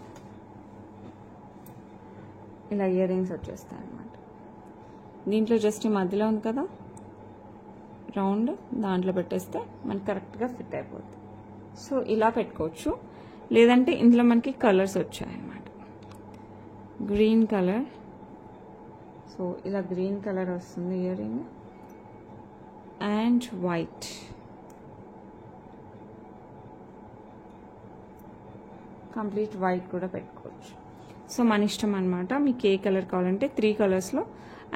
ఇలా ఇయర్ రింగ్స్ వచ్చేస్తాయి అనమాట. దీంట్లో జస్ట్ మధ్యలో ఉంది కదా రౌండ్, దాంట్లో పెట్టేస్తే మనకి కరెక్ట్గా ఫిట్ అయిపోతుంది. సో ఇలా పెట్టుకోవచ్చు. లేదంటే ఇందులో మనకి కలర్స్ వచ్చాయన్నమాట. గ్రీన్ కలర్, సో ఇలా గ్రీన్ కలర్ వస్తుంది ear ring, and white. Complete white కూడా పెట్టుకోవచ్చు. సో మన ఇష్టం అనమాట. మీకు ఏ కలర్ కావాలంటే 3 కలర్స్లో.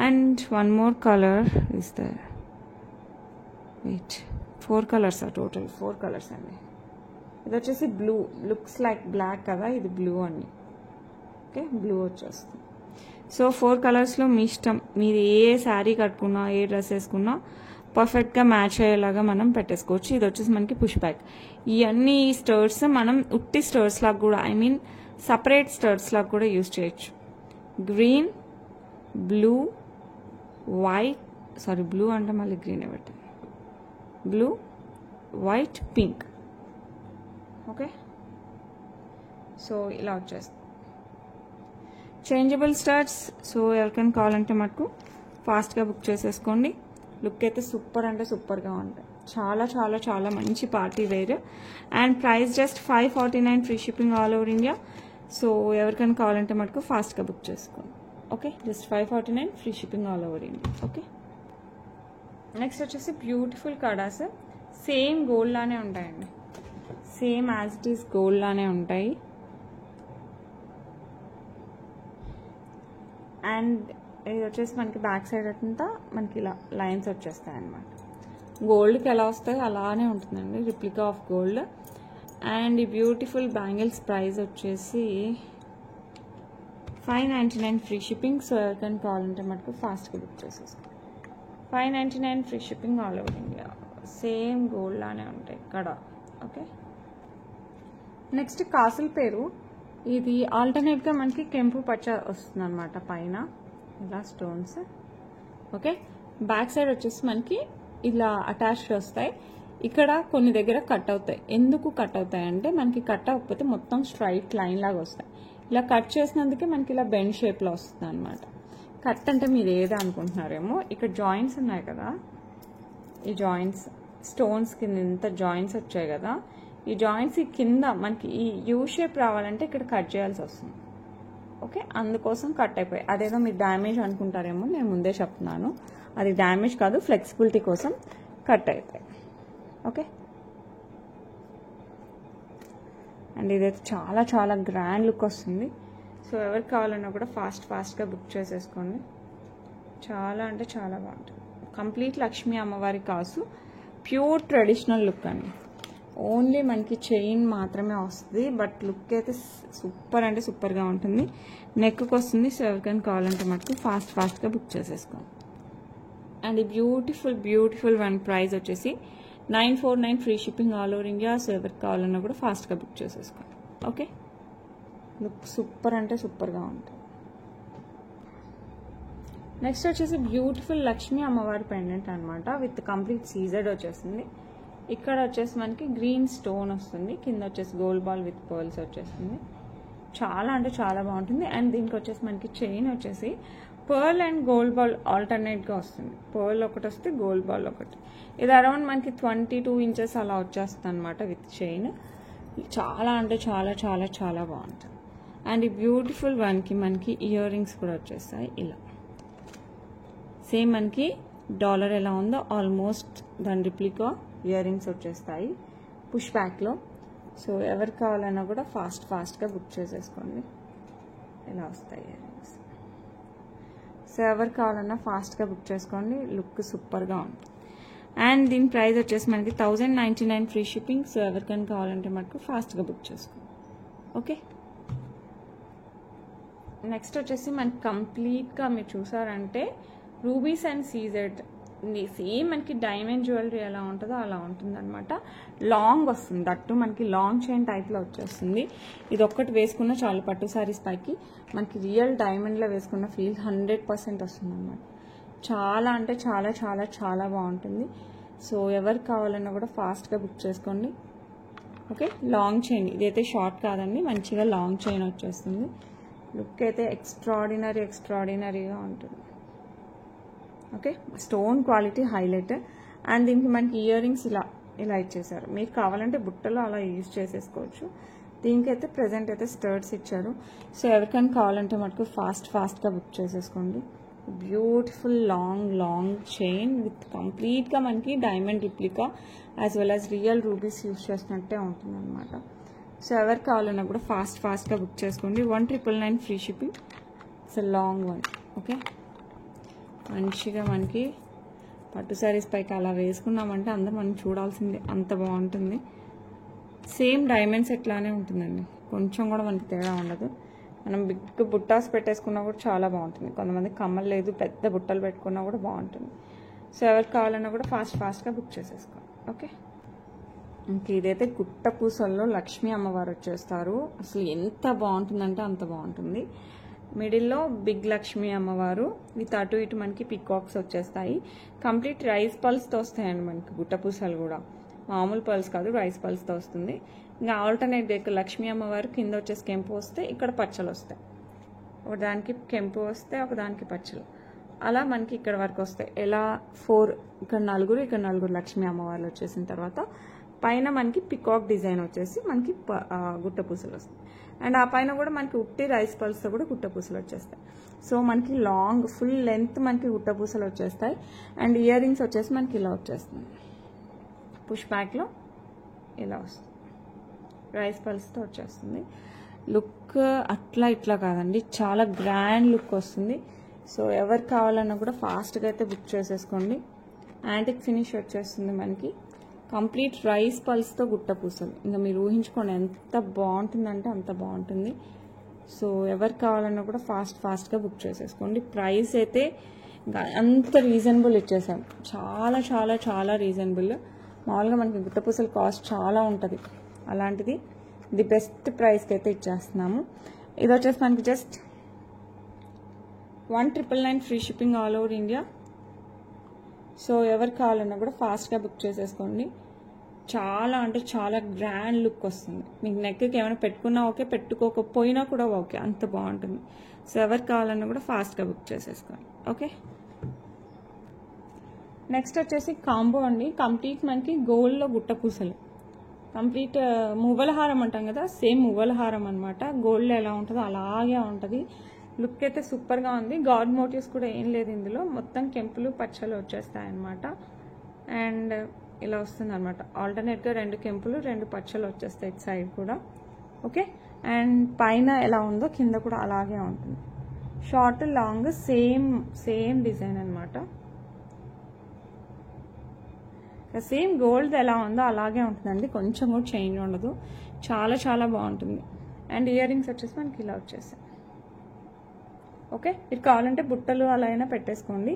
And one more colour is there. Wait, 4 colours, total 4 colours అండి. ఇది వచ్చేసి బ్లూ, లుక్స్ లైక్ బ్లాక్ కదా, ఇది బ్లూ అండి. ఓకే, బ్లూ వచ్చేస్తుంది. సో 4 కలర్స్లో మీ ఇష్టం. మీరు ఏ శారీ కట్టుకున్నా, ఏ డ్రెస్ వేసుకున్నా పర్ఫెక్ట్గా మ్యాచ్ అయ్యేలాగా మనం పెట్టేసుకోవచ్చు. ఇది వచ్చేసి మనకి పుష్ బ్యాక్. ఇవన్నీ స్టర్ట్స్ మనం ఉట్టి స్టర్ట్స్ లాగా కూడా, ఐ మీన్ సపరేట్ స్టర్ట్స్ లాగా కూడా యూజ్ చేయొచ్చు. Green, blue, white, sorry blue అంటే మళ్ళీ గ్రీన్ పెట్టాను. Blue, white, pink. Okay, so ఇలా వచ్చేస్తుంది చేంజబుల్ స్టడ్స్. సో ఎవరికైనా కావాలంటే మటుకు ఫాస్ట్గా బుక్ చేసేసుకోండి. లుక్ అయితే సూపర్ అంటే సూపర్గా ఉంటాయి. చాలా చాలా చాలా మంచి party wear. And price just 549 free shipping all over India. So ఎవరికైనా కావాలంటే మటుకు ఫాస్ట్గా బుక్ చేసుకోండి. Okay, just 549 free shipping all over India. Okay, next వచ్చేసి బ్యూటిఫుల్ కడాస్. సేమ్ గోల్డ్ లానే ఉంటాయండి. Same as it is gold లానే ఉంటాయి. అండ్ ఇది వచ్చేసి మనకి బ్యాక్ సైడ్ అంతా మనకి ఇలా లైన్స్ వచ్చేస్తాయి అన్నమాట. గోల్డ్కి ఎలా వస్తాయో అలానే ఉంటుందండి, రిప్లికా ఆఫ్ గోల్డ్. అండ్ ఈ బ్యూటిఫుల్ బ్యాంగిల్స్ ప్రైస్ వచ్చేసి 599 ఫ్రీ షిప్పింగ్. సో ఎవరికైనా కావాలంటే మటుకు ఫాస్ట్గా బుక్ చేసేసుకోండి. 599 free shipping all over India. Same gold లానే ఉంటాయి ఇక్కడ. ఓకే, నెక్స్ట్ కాసుల పేరు. ఇది ఆల్టర్నేట్గా మనకి కెంపు పచ్చ వస్తుంది అనమాట పైన ఇలా స్టోన్స్. ఓకే, బ్యాక్ సైడ్ వచ్చేసి మనకి ఇలా అటాచ్డ్ వస్తాయి. ఇక్కడ కొన్ని దగ్గర కట్ అవుతాయి. ఎందుకు కట్ అవుతాయి అంటే మనకి కట్ అవ్వకపోతే మొత్తం స్ట్రైట్ లైన్ లాగా వస్తాయి. ఇలా కట్ చేసినందుకే మనకి ఇలా బెండ్ షేప్లో వస్తుంది అనమాట. కట్ అంటే మీరు ఏదో అనుకుంటున్నారేమో, ఇక్కడ జాయింట్స్ ఉన్నాయి కదా, ఈ జాయింట్స్ స్టోన్స్ కింద ఇంత జాయింట్స్ వచ్చాయి కదా, ఈ జాయింట్స్ కింద మనకి ఈ యూ షేప్ రావాలంటే ఇక్కడ కట్ చేయాల్సి వస్తుంది. ఓకే, అందుకోసం కట్ అయిపోయి. అదేదో మీరు డ్యామేజ్ అనుకుంటారేమో, నేను ముందే చెప్తున్నాను అది డ్యామేజ్ కాదు, ఫ్లెక్సిబిలిటీ కోసం కట్ అయిపోయి. ఓకే, అండ్ ఇదైతే చాలా చాలా గ్రాండ్ లుక్ వస్తుంది. సో ఎవరికి కావాలన్నా కూడా ఫాస్ట్గా బుక్ చేసేసుకోండి. చాలా అంటే చాలా బాగుంటుంది. కంప్లీట్ లక్ష్మీ అమ్మవారి కాసు, ప్యూర్ ట్రెడిషనల్ లుక్ అండి. ఓన్లీ మనకి చైన్ మాత్రమే వస్తుంది, బట్ లుక్ అయితే సూపర్ అంటే సూపర్గా ఉంటుంది. నెక్కి వస్తుంది. సో ఎవరికైనా కావాలంటే మటుకు ఫాస్ట్గా బుక్ చేసేసుకోండి. అండ్ ఈ బ్యూటిఫుల్ వన్ ప్రైస్ వచ్చేసి 949 free shipping all over India. So ఎవరికి కావాలన్నా కూడా ఫాస్ట్గా బుక్ చేసేసుకోండి. ఓకే, లుక్ సూపర్ అంటే సూపర్గా ఉంటుంది. నెక్స్ట్ వచ్చేసి బ్యూటిఫుల్ లక్ష్మీ అమ్మవారి పెండెంట్ అనమాట, విత్ కంప్లీట్ సీజెడ్ వచ్చేసింది. ఇక్కడ వచ్చేసి మనకి గ్రీన్ స్టోన్ వస్తుంది, కింద వచ్చేసి గోల్డ్ బాల్ విత్ పర్ల్స్ వచ్చేస్తుంది. చాలా అంటే చాలా బాగుంటుంది. అండ్ దీనికి వచ్చేసి మనకి చైన్ వచ్చేసి పర్ల్ అండ్ గోల్డ్ బాల్ ఆల్టర్నేట్గా వస్తుంది. పర్ల్ ఒకటి వస్తే గోల్డ్ బాల్ ఒకటి. ఇది అరౌండ్ మనకి 22 ఇంచెస్ అలా వచ్చేస్తుంది అనమాట విత్ చైన్. చాలా అంటే చాలా చాలా చాలా బాగుంటుంది. అండ్ ఈ బ్యూటిఫుల్ వన్కి మనకి ఇయర్ రింగ్స్ కూడా వచ్చేస్తాయి ఇలా. సేమ్ మనకి డాలర్ ఎలా ఉందో ఆల్మోస్ట్ దాని రిప్లికా ఇయర్ రింగ్స్ వచ్చేస్తాయి పుష్ బ్యాక్లో. సో ఎవరికి కావాలన్నా కూడా ఫాస్ట్గా బుక్ చేసేసుకోండి. ఇలా వస్తాయి ఇయర్ రింగ్స్. సో ఎవరికి కావాలన్నా ఫాస్ట్గా బుక్ చేసుకోండి. లుక్ సూపర్గా ఉంటుంది. అండ్ దీని ప్రైస్ వచ్చేసి మనకి 1099 ఫ్రీ షిప్పింగ్. సో ఎవరికైనా కావాలంటే మనకు ఫాస్ట్గా బుక్ చేసుకోండి. ఓకే, నెక్స్ట్ వచ్చేసి మనకి కంప్లీట్గా మీరు చూసారంటే రూబీస్ అండ్ సీజెడ్ సేమ్ మనకి డైమండ్ జ్యువెలరీ ఎలా ఉంటుందో అలా ఉంటుంది అనమాట. లాంగ్ వస్తుంది, దట్టు మనకి లాంగ్ చైన్ టైప్లో వచ్చేస్తుంది. ఇది ఒక్కటి వేసుకున్న చాలు పట్టు సారీస్ పైకి మనకి రియల్ డైమండ్లో వేసుకున్న ఫీల్ 100% వస్తుంది అనమాట. చాలా అంటే చాలా చాలా చాలా బాగుంటుంది. సో ఎవరికి కావాలన్నా కూడా ఫాస్ట్గా బుక్ చేసుకోండి. ఓకే, లాంగ్ చైన్ ఇదైతే షార్ట్ కాదండి, మంచిగా లాంగ్ చైన్ వచ్చేస్తుంది. లుక్ అయితే ఎక్స్ట్రాడినరీగా ఉంటుంది. Okay, stone quality highlight. And దీనికి మనకి ఇయర్ రింగ్స్ ఇలా ఇచ్చేసారు. మీరు కావాలంటే బుట్టలో అలా యూజ్ చేసేసుకోవచ్చు. దీనికైతే ప్రెజెంట్ అయితే స్టర్ట్స్ ఇచ్చారు. సో ఎవరికైనా కావాలంటే మనకు ఫాస్ట్గా బుక్ చేసేసుకోండి. బ్యూటిఫుల్ లాంగ్ చైన్ విత్ కంప్లీట్గా మనకి diamond replica as well as real rubies use చేసినట్టే ఉంటుంది అనమాట. సో ఎవరికి కావాలన్నా కూడా ఫాస్ట్గా బుక్ చేసుకోండి. 1999 free shipping. It's long one. Okay, మంచిగా మనకి పట్టు శారీస్ పైకి అలా వేసుకున్నామంటే అందరూ మనం చూడాల్సిందే, అంత బాగుంటుంది. సేమ్ డైమండ్ సెట్ లానే ఉంటుందండి, కొంచెం కూడా మనకి తేడా ఉండదు. మనం బిగ్ బుట్టాస్ పెట్టేసుకున్నా కూడా చాలా బాగుంటుంది. కొంతమంది కమ్మలు లేదు, పెద్ద బుట్టలు పెట్టుకున్నా కూడా బాగుంటుంది. సో ఎవరికి కావాలన్నా కూడా ఫాస్ట్గా బుక్ చేసేసుకోండి. ఓకే, ఇంక ఇదైతే గుట్ట పూసల్లో లక్ష్మీ అమ్మవారు వచ్చేస్తారు. అసలు ఎంత బాగుంటుందంటే అంత బాగుంటుంది. మిడిల్లో బిగ్ లక్ష్మీ అమ్మవారు విత్ అటు ఇటు మనకి పికాక్స్ వచ్చేస్తాయి. కంప్లీట్ రైస్ పల్స్తో వస్తాయండి మనకి గుట్ట పూసలు కూడా, మామూలు పల్స్ కాదు, రైస్ పల్స్తో వస్తుంది. ఇంకా ఆల్టర్నేట్ డేక్ లక్ష్మీ అమ్మవారు కింద వచ్చేసి కెంపు వస్తే ఇక్కడ పచ్చలు వస్తాయి. ఒకదానికి కెంపు వస్తే ఒకదానికి పచ్చలు, అలా మనకి ఇక్కడ వరకు వస్తాయి. ఎలా 4 ఇక్కడ నలుగురు లక్ష్మీ అమ్మవార్లు వచ్చేసిన తర్వాత పైన మనకి పికాక్ డిజైన్ వచ్చేసి మనకి గుట్ట పూసలు వస్తాయి. అండ్ ఆ పైన కూడా మనకి ఉట్టి రైస్ పల్స్తో కూడా గుట్ట పూసలు వచ్చేస్తాయి. సో మనకి లాంగ్ ఫుల్ లెంత్ మనకి గుట్ట పూసలు వచ్చేస్తాయి. అండ్ ఇయర్ రింగ్స్ వచ్చేసి మనకి ఇలా వచ్చేస్తుంది, పుష్ బ్యాక్లో ఇలా వస్తుంది, రైస్ పల్స్తో వచ్చేస్తుంది. లుక్ అట్లా ఇట్లా కాదండి, చాలా గ్రాండ్ లుక్ వస్తుంది. సో ఎవరికి కావాలన్నా కూడా ఫాస్ట్గా అయితే బుక్ చేసేసుకోండి. యాంటిక్ ఫినిష్ వచ్చేస్తుంది మనకి, కంప్లీట్ రైస్ పల్స్తో గుట్ట పూసలు. ఇంకా మీరు ఊహించుకోండి ఎంత బాగుంటుందంటే అంత బాగుంటుంది. సో ఎవరికి కావాలన్నా కూడా ఫాస్ట్గా బుక్ చేసేసుకోండి. ప్రైస్ అయితే ఇంకా అంత రీజనబుల్ ఇచ్చేసాం, చాలా చాలా చాలా రీజనబుల్. మామూలుగా మనకి గుట్ట పూసల కాస్ట్ చాలా ఉంటుంది, అలాంటిది ది బెస్ట్ ప్రైస్కి అయితే ఇచ్చేస్తున్నాము. ఇది వచ్చేసి మనకి just 1999 free shipping all over India. So ఎవరికి కావాలన్నా కూడా ఫాస్ట్గా బుక్ చేసేసుకోండి. చాలా అంటే చాలా గ్రాండ్ లుక్ వస్తుంది. మీకు నెక్కి ఏమైనా పెట్టుకున్నా ఓకే, పెట్టుకోకపోయినా కూడా ఓకే, అంత బాగుంటుంది. సో ఎవరికి కావాలన్నా కూడా ఫాస్ట్గా బుక్ చేసేసుకోండి. ఓకే, నెక్స్ట్ వచ్చేసి కాంబో అండి. కంప్లీట్ మనకి గోల్డ్లో గుట్ట పూసలు, కంప్లీట్ మువ్వల హారం అంటాం కదా, సేమ్ మువ్వల హారం అనమాట. గోల్డ్ ఎలా ఉంటుందో అలాగే ఉంటుంది. లుక్ అయితే సూపర్గా ఉంది. గాడ్ మోటివ్స్ కూడా ఏం లేదు ఇందులో, మొత్తం కెంపులు పచ్చలు వచ్చేస్తాయి అన్నమాట. అండ్ ఇలా వస్తుంది అనమాట, ఆల్టర్నేట్గా 2 కెంపులు 2 పచ్చలు వచ్చేస్తాయి ఇటు సైడ్ కూడా. ఓకే, అండ్ పైన ఎలా ఉందో కింద కూడా అలాగే ఉంటుంది. షార్ట్ లాంగ్ సేమ్ డిజైన్ అనమాట. సేమ్ గోల్డ్ ఎలా ఉందో అలాగే ఉంటుందండి, కొంచెం కూడా చేంజ్ ఉండదు. చాలా చాలా బాగుంటుంది. అండ్ ఇయర్ రింగ్స్ వచ్చేసి మనకి ఇలా వచ్చేస్తాయి. ఓకే, మీరు కావాలంటే బుట్టలు అలా అయినా పెట్టేసుకోండి,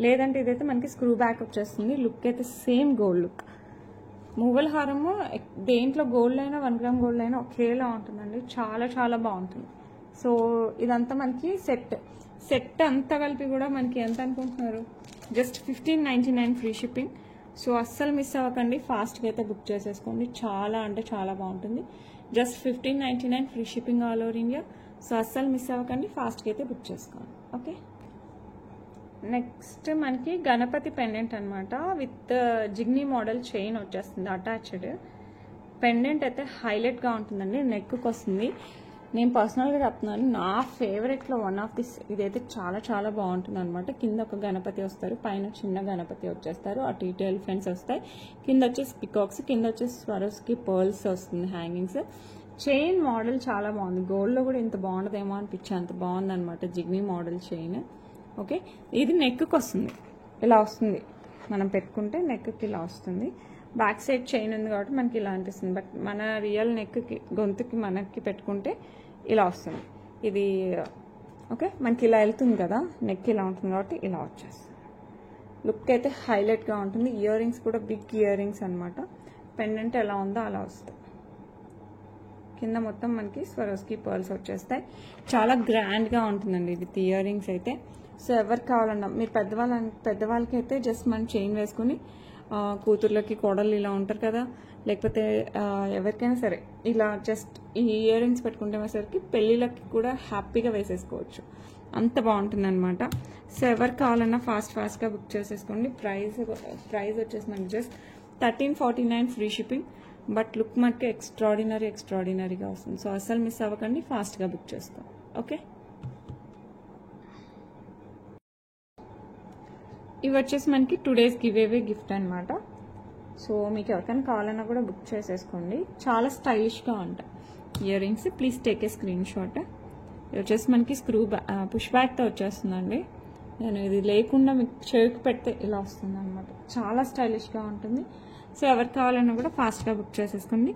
లేదంటే ఇదైతే మనకి స్క్రూ బ్యాక్ వచ్చేస్తుంది. లుక్ అయితే సేమ్ గోల్డ్ లుక్. మువ్వల హారము దేంట్లో గోల్డ్ అయినా 1 గ్రామ్ గోల్డ్ అయినా ఒకేలా ఉంటుందండి, చాలా చాలా బాగుంటుంది. సో ఇదంతా మనకి సెట్ అంతా కలిపి కూడా మనకి ఎంత అనుకుంటున్నారు, జస్ట్ 1599 ఫ్రీ షిప్పింగ్. సో అస్సలు మిస్ అవ్వకండి, ఫాస్ట్గా అయితే బుక్ చేసేసుకోండి. చాలా అంటే చాలా బాగుంటుంది. Just 1599 free shipping all over India. So అస్సలు మిస్ అవ్వకండి, ఫాస్ట్గా అయితే బుక్ చేసుకోండి. ఓకే, నెక్స్ట్ మనకి గణపతి పెండెంట్ అనమాట, విత్ జిగ్నీ మోడల్ చైన్ వచ్చేస్తుంది అటాచ్డ్. పెండెంట్ అయితే హైలైట్గా ఉంటుందండి, నెక్కి వస్తుంది. నేను పర్సనల్గా చెప్తున్నాను, నా ఫేవరెట్లో వన్ ఆఫ్ దిస్. ఇదైతే చాలా చాలా బాగుంటుంది అనమాట. కింద ఒక గణపతి వస్తారు, పైన చిన్న గణపతి వచ్చేస్తారు, అటు ఇటు ఎలిఫెంట్స్ వస్తాయి, కింద వచ్చేసి పికాక్స్, కింద వచ్చేసి స్వరస్కి పర్ల్స్ వస్తుంది హ్యాంగింగ్స్. చైన్ మోడల్ చాలా బాగుంది, గోల్డ్లో కూడా ఇంత బాగుంటుందేమో అనిపించి అంత బాగుంది అనమాట జిగ్నీ మోడల్ చైన్. ఓకే, ఇది నెక్కి వస్తుంది, ఇలా వస్తుంది మనం పెట్టుకుంటే నెక్కి ఇలా వస్తుంది. బ్యాక్ సైడ్ చైన్ ఉంది కాబట్టి మనకి ఇలా అనిపిస్తుంది, బట్ మన రియల్ నెక్కి గొంతుకి మనకి పెట్టుకుంటే ఇలా వస్తుంది. ఇది ఓకే, మనకి ఇలా వెళ్తుంది కదా, నెక్ ఇలా ఉంటుంది కాబట్టి ఇలా వచ్చేస్తుంది. లుక్ అయితే హైలైట్గా ఉంటుంది. ఇయర్ రింగ్స్ కూడా బిగ్ ఇయర్ రింగ్స్ అనమాట. పెండెంట్ ఎలా ఉందో అలా వస్తాయి. కింద మొత్తం మనకి స్వరోస్కి పర్ల్స్ వచ్చేస్తాయి. చాలా గ్రాండ్గా ఉంటుందండి విత్ ఇయర్ రింగ్స్ అయితే. సో ఎవరికి కావాలన్నా మీరు పెద్దవాళ్ళకి అయితే జస్ట్ మనం చైన్ వేసుకుని కూతుర్లకి కోడళ్ళు ఇలా ఉంటారు కదా, లేకపోతే ఎవరికైనా సరే ఇలా జస్ట్ ఈ ఇయర్ రింగ్స్ పెట్టుకుంటే పెళ్ళిళ్ళకి కూడా హ్యాపీగా వేసేసుకోవచ్చు. అంత బాగుంటుంది అనమాట. సో ఎవరికి కావాలన్నా ఫాస్ట్గా బుక్ చేసేసుకోండి. ప్రైస్ వచ్చేసి మనకి just 1349 free shipping. But look మనకి ఎక్స్ట్రాడినరీగా వస్తుంది. సో అసలు మిస్ అవ్వకండి, ఫాస్ట్గా బుక్ చేసుకోండి. ఓకే, ఇవి వచ్చేసి మనకి 2 days గివేవే గిఫ్ట్ అనమాట. సో మీకు ఎవరికైనా కావాలన్నా కూడా బుక్ చేసేసుకోండి. చాలా స్టైలిష్గా ఉంటాయి ear rings. Please take a screen shot. ఇది వచ్చేసి మనకి పుష్ బ్యాక్తో వచ్చేస్తుందండి. నేను ఇది లేకుండా మీకు చెవికి పెడితే ఇలా వస్తుంది అనమాట. చాలా స్టైలిష్గా ఉంటుంది. సో ఎవరికి కావాలన్నా కూడా ఫాస్ట్గా బుక్ చేసేసుకోండి.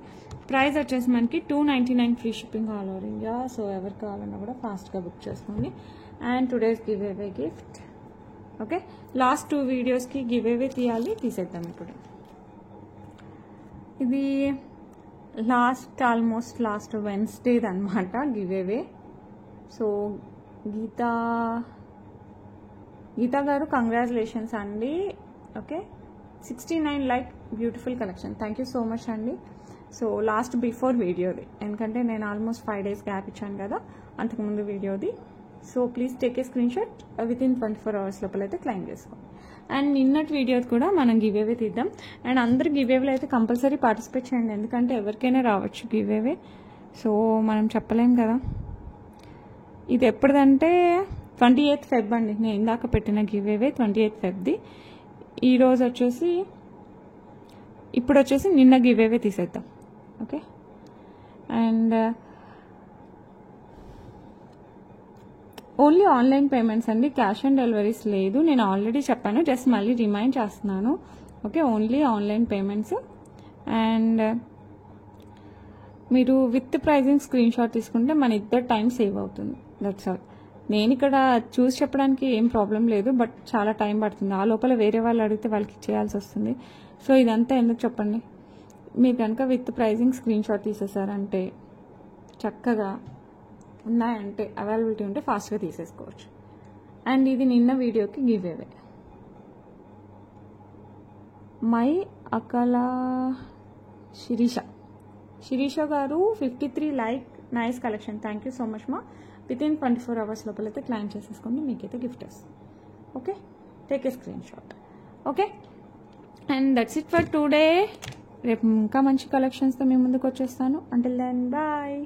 ప్రైస్ వచ్చేసి మనకి 299 free shipping all over India. So ఎవరికి కావాలన్నా కూడా ఫాస్ట్గా బుక్ చేసుకోండి. And 2 days giveaway gift. Okay, last 2 వీడియోస్కి గివేవే తీసేద్దాం ఇప్పుడు. ఇది ఆల్మోస్ట్ లాస్ట్ వెన్స్డేది అనమాట గివేవే. సో గీతా గారు కంగ్రాచులేషన్స్ అండి. Okay, 69 like beautiful collection. Thank you so much అండి. సో లాస్ట్ బిఫోర్ వీడియోది, ఎందుకంటే నేను ఆల్మోస్ట్ 5 days గ్యాప్ ఇచ్చాను కదా అంతకుముందు వీడియోది. So please take a screen shot. Within 24 hours లోపల అయితే క్లైమ్ చేసుకోండి. అండ్ నిన్నటి వీడియోది కూడా మనం గివేవే తీద్దాం. అండ్ అందరు గివేవేలో అయితే కంపల్సరీ పార్టిసిపేట్ చేయండి, ఎందుకంటే ఎవరికైనా రావచ్చు గివేవే. సో మనం చెప్పలేం కదా. ఇది ఎప్పుడుదంటే 28th Feb అండి. నేను ఇందాక పెట్టిన గివేవే 28th Febది. ఈరోజు ఇప్పుడు వచ్చేసి నిన్న గివేవే తీసేద్దాం. Okay, and only online payments అండి, క్యాష్ ఆన్ డెలివరీస్ లేదు. నేను ఆల్రెడీ చెప్పాను, జస్ట్ మళ్ళీ రిమైండ్ చేస్తున్నాను. Okay, only online payments. And మీరు విత్ ప్రైజింగ్ స్క్రీన్ షాట్ తీసుకుంటే మన ఇద్దరు టైం సేవ్ అవుతుంది. That's all. నేను ఇక్కడ చూసి చెప్పడానికి ఏం ప్రాబ్లం లేదు, బట్ చాలా టైం పడుతుంది. ఆ లోపల వేరే వాళ్ళు అడిగితే వాళ్ళకి ఇచ్చేయాల్సి వస్తుంది. సో ఇదంతా ఎందుకు చెప్పండి. మీరు కనుక విత్ ప్రైజింగ్ స్క్రీన్ షాట్ తీసేసారంటే, చక్కగా ఉన్నాయంటే, అవైలబిలిటీ ఉంటే ఫాస్ట్గా తీసేసుకోవచ్చు. అండ్ ఇది నిన్న వీడియోకి గివేవే. మై అకల శిరీష గారు 53 like, nice collection. Thank you so much మా. వితిన్ 24 hours లోపల అయితే క్లైమ్ చేసేసుకోండి, మీకైతే గిఫ్ట్ వస్తుంది. Okay, take a screen shot. Okay, and that's it for today. రేపు ఇంకా మంచి కలెక్షన్స్తో మీ ముందుకు వచ్చేస్తాను. Until then bye.